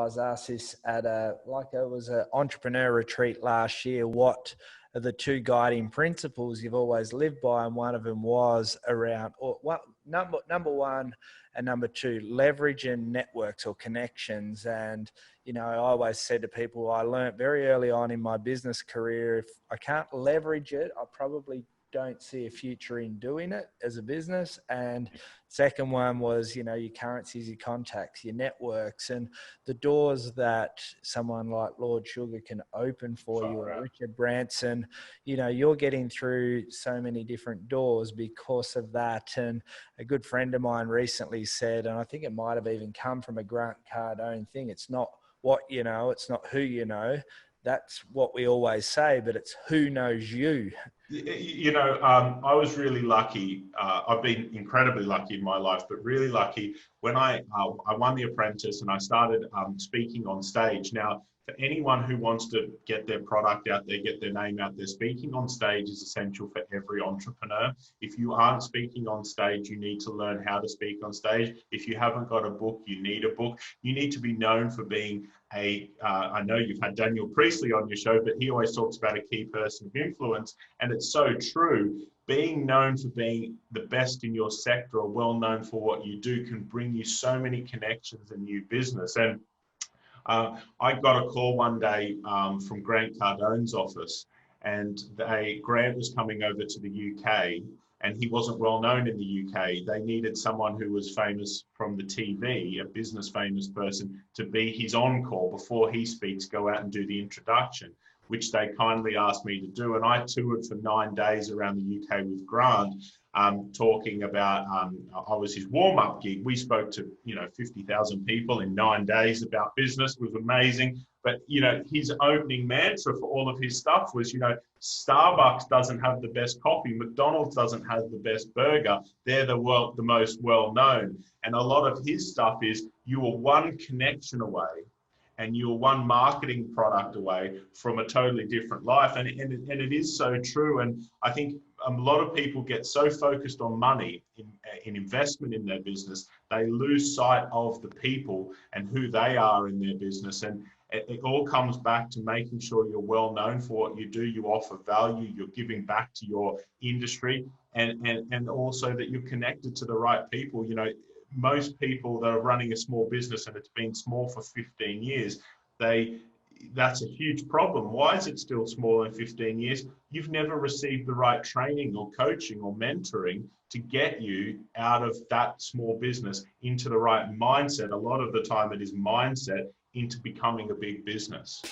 was asked this at it was an entrepreneur retreat last year. What are the two guiding principles you've always lived by? And one of them was around, number one and number two, leveraging networks or connections. And, I always said to people, I learned very early on in my business career, if I can't leverage it, I probably don't see a future in doing it as a business. And second one was, your currencies, your contacts, your networks, and the doors that someone like Lord Sugar can open for you, or Richard Branson. You're getting through so many different doors because of that. And a good friend of mine recently said, and I think it might have even come from a Grant Cardone thing, it's not what you know, it's not who you know. That's what we always say, but it's who knows you. I was really lucky. I've been incredibly lucky in my life, but really lucky when I won the Apprentice and I started speaking on stage. Now, for anyone who wants to get their product out there, get their name out there, speaking on stage is essential for every entrepreneur. If you aren't speaking on stage, you need to learn how to speak on stage. If you haven't got a book, you need a book. You need to be known for being I know you've had Daniel Priestley on your show, but he always talks about a key person of influence. And it's so true. Being known for being the best in your sector or well known for what you do can bring you so mmany connections and new business. And I got a call one day from Grant Cardone's office, and Grant was coming over to the UK, and he wasn't well known in the UK. They needed someone who was famous from the TV, a business famous person, to be his on-call before he speaks, go out and do the introduction, which they kindly asked me to do. And I toured for 9 days around the UK with Grant, talking about, I was his warm-up gig. We spoke to, 50,000 people in 9 days about business. It was amazing. But, his opening mantra for all of his stuff was, Starbucks doesn't have the best coffee. McDonald's doesn't have the best burger. They're the most well-known. And a lot of his stuff is, you are one connection away and you're one marketing product away from a totally different life. And it is so true. And I think a lot of people get so focused on money in investment in their business, they lose sight of the people and who they are in their business. And it all comes back to making sure you're well known for what you do, you offer value, you're giving back to your industry, and also that you're connected to the right people. Most people that are running a small business and it's been small for 15 years, that's a huge problem. Why is it still small in 15 years? You've never received the right training or coaching or mentoring to get you out of that small business into the right mindset. A lot of the time it is mindset into becoming a big business.